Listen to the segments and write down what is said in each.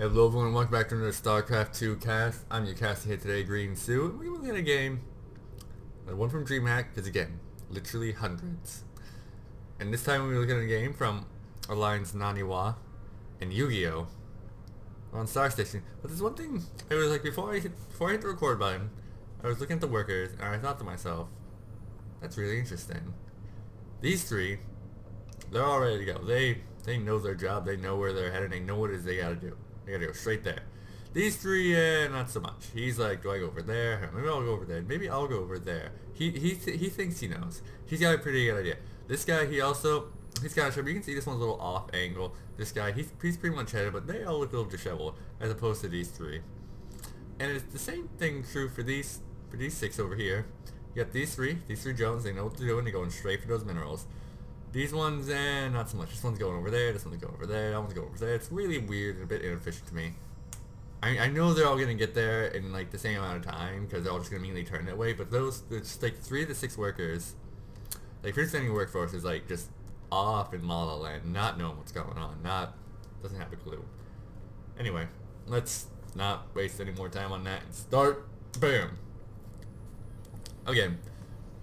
Hello everyone, welcome back to another StarCraft 2 cast. I'm your caster here today, Green Sue. We're looking at a game, one from DreamHack, because again, literally hundreds. And this time we're looking at a game from Ali.Naniwa and Yugioh on Starstation. But there's one thing, it was like before I hit the record button, I was looking at the workers and I thought to myself, that's really interesting. These three, they're all ready to go. They know their job, they know where they're headed, they know what it is they gotta do. They gotta go straight there. These three, not so much. He's like, do I go over there? Maybe I'll go over there. Maybe I'll go over there. He thinks he knows. He's got a pretty good idea. This guy, he's kind of sharp. You can see this one's a little off angle. This guy, he's pretty much headed, but they all look a little disheveled as opposed to these three. And it's the same thing true for these six over here. You got these three Jones. They know what they're doing. They're going straight for those minerals. These ones, not so much. This one's going over there, this one's going over there, that one's going over there. It's really weird and a bit inefficient to me. I know they're all going to get there in like the same amount of time because they're all just going to immediately turn that way, but those, just like 3 of the 6 workers, like freestanding workforce is like just off in La La Land, not knowing what's going on, doesn't have a clue. Anyway, let's not waste any more time on that and start. Bam! Again,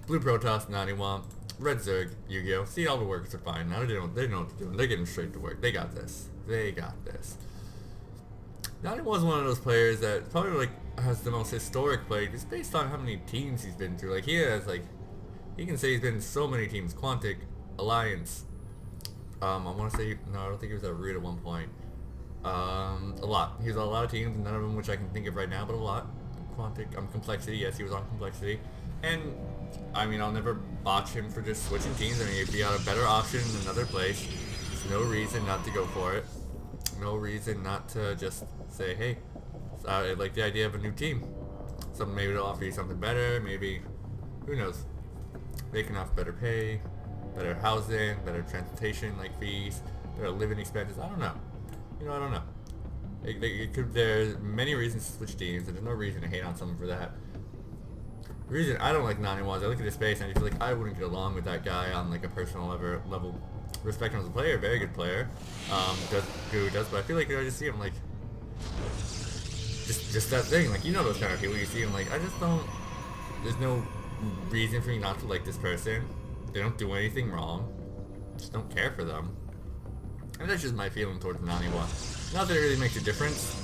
Blue Protoss, Naniwa. Red Zerg, Yugioh. See, all the workers are fine. Now they know what they're doing. They're getting straight to work. They got this. Nani was one of those players that probably like has the most historic play just based on how many teams he's been through. Like he can say he's been in so many teams. Quantic, Alliance. I want to say no. I don't think he was at Root at one point. A lot. He was on a lot of teams, none of them which I can think of right now, but a lot. Quantic, Complexity. Yes, he was on Complexity, and I mean, I'll never botch him for just switching teams. I mean, if he had a better option in another place, there's no reason not to go for it. No reason not to just say, hey, I like the idea of a new team. Something maybe they'll offer you something better. Maybe, who knows? They can offer better pay, better housing, better transportation like fees, better living expenses. I don't know. I don't know. There's many reasons to switch teams, and there's no reason to hate on someone for that. The reason I don't like Naniwa is I look at his face and I feel like I wouldn't get along with that guy on like a personal level. Respect him as a player, very good player. Does, but I feel like I just see him like just that thing. Like those kind of people you see him like I just don't. There's no reason for me not to like this person. They don't do anything wrong. Just don't care for them. And that's just my feeling towards Naniwa. Not that it really makes a difference.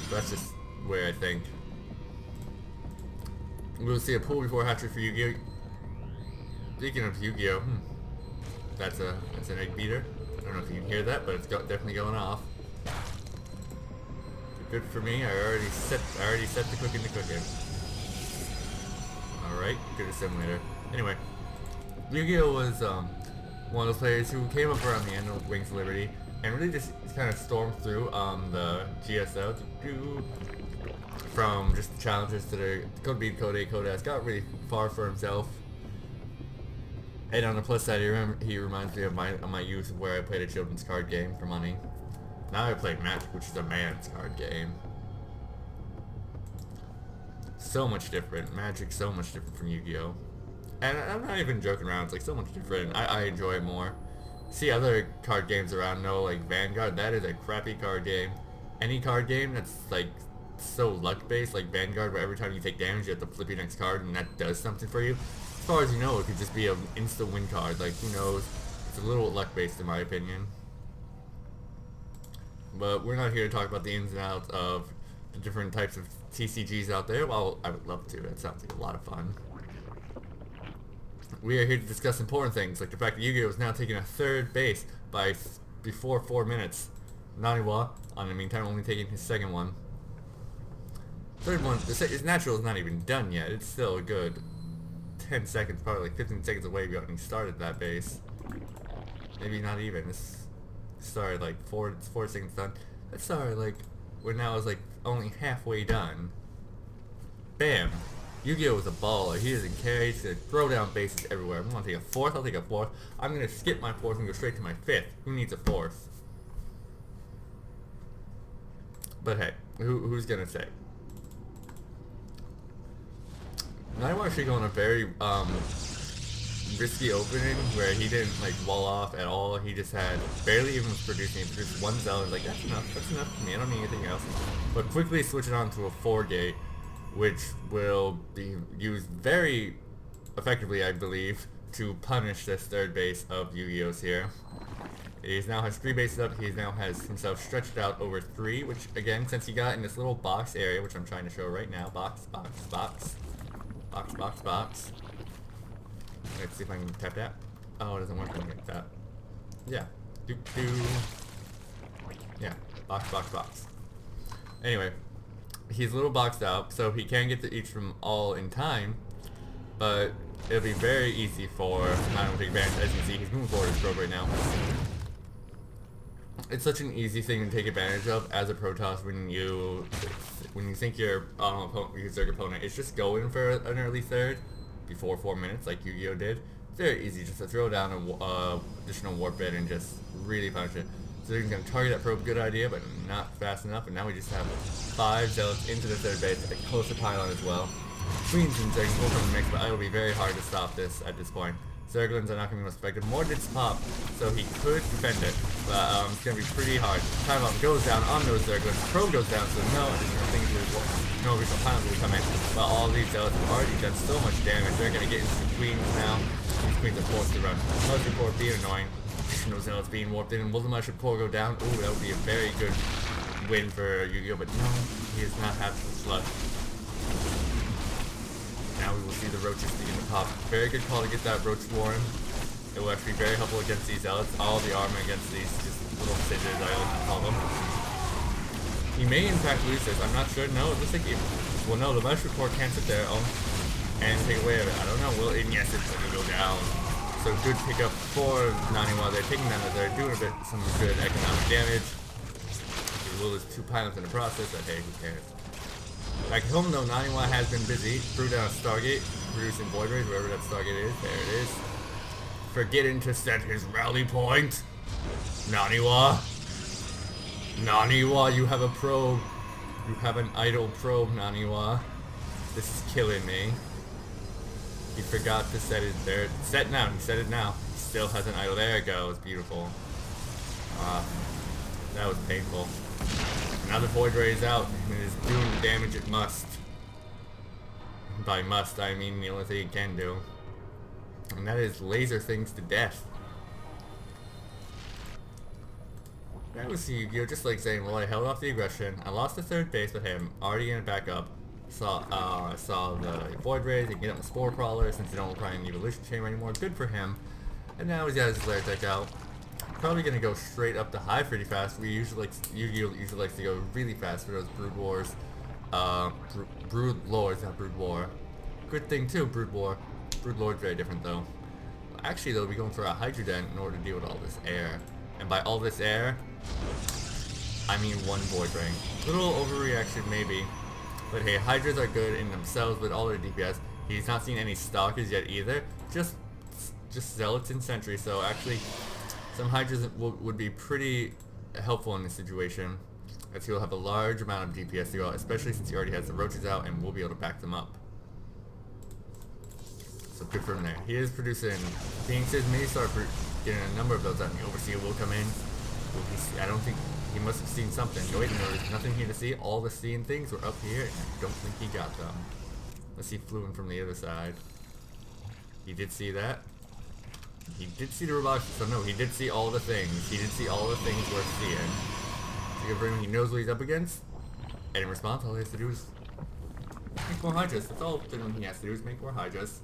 But that's just where I think. We'll see a pull before hatchery for Yugioh. Speaking of Yugioh, that's an egg beater. I don't know if you can hear that, but it's definitely going off. Good for me. I already set the cooking to cooking. All right, good assimilator. Anyway, Yugioh was one of those players who came up around the end of Wings of Liberty and really just kind of stormed through the GSL from just the challenges to the Code B, Code A, Code S, got really far for himself. And on the plus side, he reminds me of my youth where I played a children's card game for money. Now I play Magic, which is a man's card game. So much different. Magic so much different from Yu-Gi-Oh! And I'm not even joking around, it's like so much different. I enjoy it more. See other card games around, like Vanguard, that is a crappy card game. Any card game that's like so luck based, like Vanguard, where every time you take damage you have to flip your next card and that does something for you. As far as you know, it could just be an instant win card, like who knows. It's a little luck based in my opinion. But we're not here to talk about the ins and outs of the different types of TCGs out there. Well, I would love to, that sounds like a lot of fun. We are here to discuss important things, like the fact that Yu-Gi-Oh! Is now taking a third base before 4 minutes. Naniwa, in the meantime, only taking his second one. Third one, his natural is not even done yet. It's still a good 10 seconds, probably like 15 seconds away when he started that base. Maybe not even. This started like 4 seconds done. That started like, we're now is like only halfway done. Bam! Yu-Gi-Oh! Was a baller. He doesn't care. He's gonna throw down bases everywhere. I'm gonna take a fourth. I'll take a fourth. I'm gonna skip my fourth and go straight to my fifth. Who needs a fourth? But hey, who's gonna say? Now I'm actually going a very risky opening where he didn't like wall off at all. He just had barely even was producing. He produced one zealot. Like that's enough for me. I don't need anything else. But quickly switch it on to a 4-gate, which will be used very effectively, I believe, to punish this third base of Yugioh's here. He now has 3 bases up. He now has himself stretched out over 3, which again, since he got in this little box area, which I'm trying to show right now, box. Let's see if I can tap that. Oh, it doesn't work when I get that. Yeah. Yeah. Box. Anyway, he's a little boxed out, so he can get to each of them all in time, but it'll be very easy for Naniwa to take advantage. As you can see, he's moving forward his probe right now. It's such an easy thing to take advantage of as a Protoss when you think your Zerg opponent is just going for an early third before 4 minutes like Yugioh did. It's very easy just to throw down an additional warp bit and just really punish it. So he's going to target that probe, good idea, but not fast enough, and now we just have 5 zealots into the third base, a closer pylon as well. Queens and Zerglings will come in the mix, but it will be very hard to stop this at this point. Zerglings are not going to be most effective. Mordred's pop, so he could defend it, but it's going to be pretty hard. Pylon goes down on those Zerglings. Probe goes down, so no additional things no additional pylons will come in. But all these zealots have already done so much damage. They're going to get into the Queens now. These Queens are forced to run. Military Core being annoying. Additional zealots being warped in. Will the Military Core go down? Ooh, that would be a very good win for Yugioh, but no, he does not have the slug. Now we will see the roaches begin to pop. Very good call to get that roach swarm. It will actually be very helpful against these zealots. All the armor against these just little stitches, I like to call them. He may in fact lose this. I'm not sure. No, it looks like he... Well, no, the Military Core can't sit there and take away of it. I don't know. Will it? Yes, it's going to go down. So good pickup for Naniwa. They're taking down they're doing some good economic damage. He will lose 2 pilots in the process, but hey, who cares? Back home though, Naniwa has been busy. Threw down a Stargate, producing Void Rays, wherever that Stargate is. There it is. Forgetting to set his rally point. Naniwa, you have a probe. You have an idle probe, Naniwa. This is killing me. He forgot to set it there. Set now. He set it now. He still has an idle. There it goes. Beautiful. That was painful. Now the Void Ray is out, and it is doing the damage it must. By must, I mean the only thing it can do. And that is laser things to death. That was Yugioh just like saying, well, I held off the aggression. I lost the third base, but hey, I'm already gonna back up. I saw the Void Rays and get up the Spore Crawler since they don't require an Evolution Chamber anymore. Good for him. And now he's got his Lair Tech out. Probably gonna go straight up to high pretty fast. Yugioh usually likes to go really fast for those Brood Wars. Brood Lords, not Brood War. Good thing too, Brood War. Brood Lord's very different though. Actually they'll be going for a Hydra Dent in order to deal with all this air. And by all this air, I mean 1 Void Ring. Little overreaction maybe. But hey, Hydras are good in themselves with all their DPS. He's not seen any Stalkers yet either. Just Zealots and Sentry, so actually some Hydras would be pretty helpful in this situation, as he'll have a large amount of DPS to go out, especially since he already has the Roaches out and we'll be able to back them up. So good for him there. He is producing Phoenixes, may start getting a number of those out, and the Overseer will come in. I don't think he must have seen something. No, wait, no, there's nothing here to see. All the seen things were up here, and I don't think he got them. Unless he flew in from the other side. He did see that. He did see the robotics, so no, he did see all the things. He did see all the things worth seeing. So good for him, he knows what he's up against. And in response, all he has to do is make more Hydras. That's all he has to do is make more Hydras.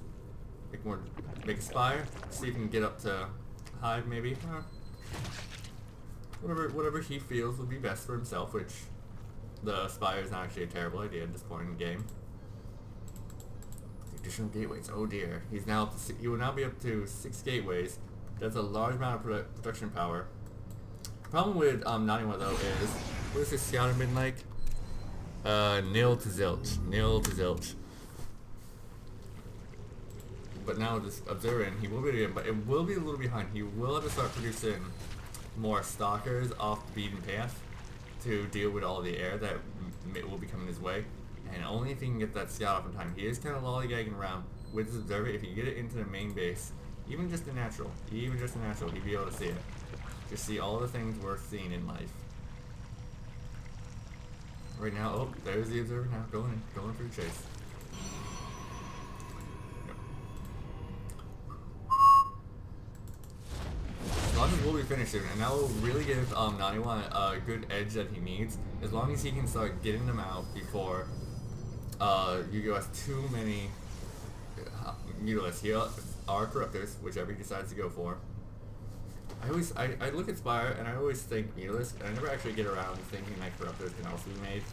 Make a Spire, see if he can get up to Hive maybe. Whatever he feels would be best for himself, which the Spire is not actually a terrible idea at this point in the game. Additional gateways. Oh dear. He will now be up to 6 gateways. That's a large amount of production power. Problem with Naniwa though is, what is this scouting been like? Nil to zilch. Nil to zilch. But now just observing, he will be, but it will be a little behind. He will have to start producing more Stalkers off the beaten path to deal with all the air that will be coming his way. And only if he can get that scout off in time. He is kind of lollygagging around with his observer. If you get it into the main base, Even just a natural, he'd be able to see it. Just see all the things worth seeing in life. Right now, oh, there's the observer now, going for the chase. Yep. As long as we'll be finished soon, and that will really give Naniwa a good edge that he needs. As long as he can start getting them out before Yugioh has too many mutilas. Are corruptors, whichever he decides to go for. I look at Spire and I always think mutilas, and I never actually get around to thinking that corruptors can also be made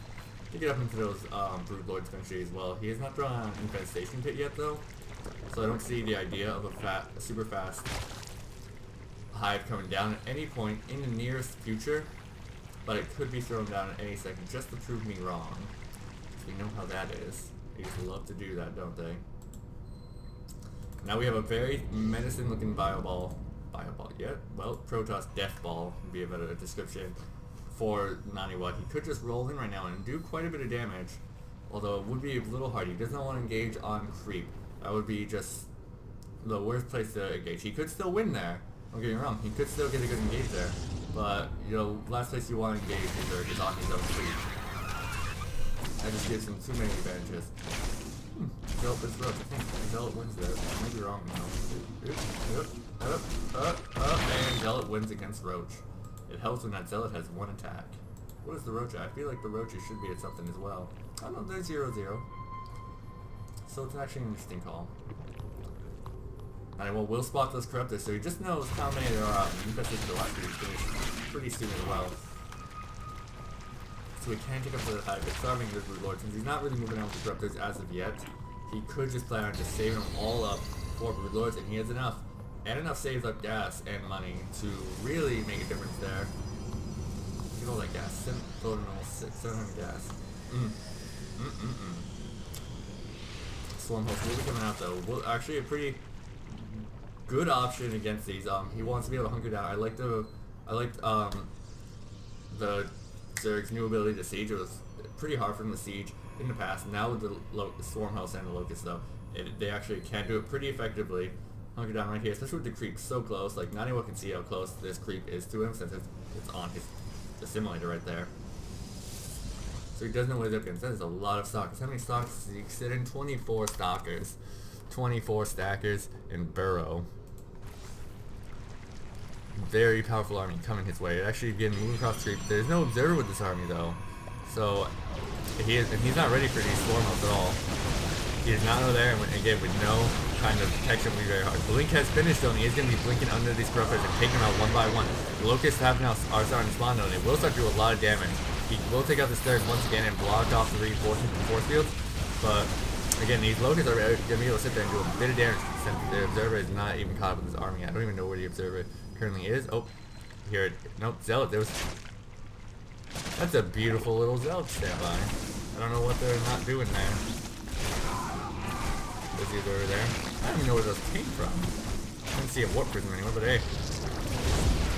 to get up into those Brood Lords eventually as well. He has not drawn an Infestation Pit yet though, so I don't see the idea of a super fast hive coming down at any point in the nearest future, but it could be thrown down at any second just to prove me wrong. We know how that is. They just love to do that, don't they? Now we have a very medicine-looking Bioball, yeah, well, Protoss Death Ball would be a better description for Naniwa. He could just roll in right now and do quite a bit of damage, although it would be a little hard. He does not want to engage on creep. That would be just the worst place to engage. He could still win there, don't get me wrong, he could still get a good engage there, but, you know, last place you want to engage is on his own creep. That just gives him too many advantages. Zealot is rough. I think Zealot wins there. I might be wrong now. And Zealot wins against Roach. It helps when that Zealot has one attack. What is the Roach at? I feel like the Roaches should be at something as well. Oh no, they're 0-0. So it's actually an interesting call. Alright, well, we'll spot those corruptors, so he just knows how many there are. And Infestation will actually finish pretty soon as well. So he can take up the hive, but starving the Brood Lord, since he's not really moving out with the corruptors as of yet. He could just plan on just saving them all up for Brood Lords, and he has enough. And enough saves up gas and money to really make a difference there. Look at all that gas. 700 gas. Swarm Host will be coming out though. Well, actually a pretty good option against these. He wants to be able to hunker down. I liked the Zerg's new ability to siege. It was pretty hard for him to siege in the past. Now with the Swarm House and the Locust though, they actually can do it pretty effectively. Hunker down right here, especially with the creep so close. Like, Naniwa can see how close this creep is to him since it's on his assimilator right there. So he doesn't know what he's up against. That is a lot of stalkers. How many stalkers does he sit in? 24 stalkers. 24 stackers and Burrow. Very powerful army coming his way. Actually getting moved across the street. There's no observer with this army though. So he's not ready for these swarm hosts at all. He does not know there, and again with no kind of protection will be very hard. Blink has finished though, and he is going to be blinking under these corruptors and taking them out one by one. The Locusts are starting to spawn though, and they will start to do a lot of damage. He will take out the stairs once again and block off the reinforcements and force fields, but again, these Locusts are going to be able to sit there and do a bit of damage since the observer is not even caught up with this army. I don't even know where the observer currently is. Oh, here, nope, Zealot. That's a beautiful little Zealot standby. I don't know what they're not doing there. Was he over there? I don't even know where those came from. I didn't see a warp prism anywhere, but hey.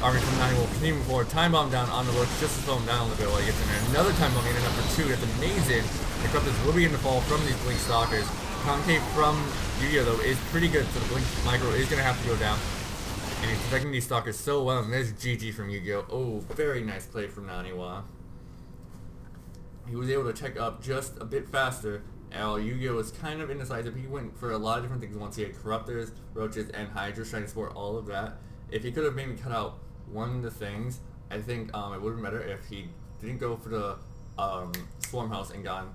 Army from 9 will continue forward. Time bomb down on the look just to slow him down a little bit while he gets in there. Another time bomb getting up for 2. That's amazing. The corruptors will begin to fall from these blink stalkers. Concave from Yugioh though is pretty good, so the blink micro is going to have to go down. And he's protecting these stalkers so well, and there's GG from Yugioh. Oh, very nice play from Naniwa. He was able to check up just a bit faster. Yugioh was kind of indecisive. He went for a lot of different things once. He had corruptors, roaches, and hydras trying to support all of that. If he could have maybe cut out one of the things, I think it would have been better if he didn't go for the swarm house and gone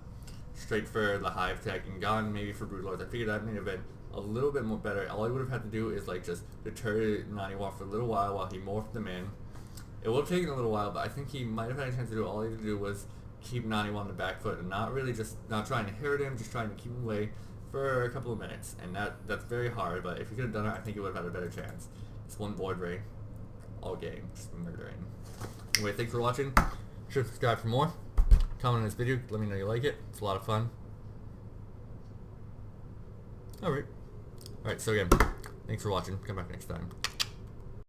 straight for the hive tech and gone maybe for Brood Lords. I figured that may have been a little bit more better. All he would have had to do is like just deter Naniwa for a little while he morphed them in. It would have taken a little while, but I think he might have had a chance to do it. All he had to do was keep Naniwa on the back foot and not trying to hurt him, just trying to keep him away for a couple of minutes. And that's very hard, but if he could have done it, I think he would have had a better chance. It's one board ray, all game, just murdering. Anyway, thanks for watching. Sure to subscribe for more. Comment on this video, let me know you like it. It's a lot of fun. Alright, so again, thanks for watching. Come back next time.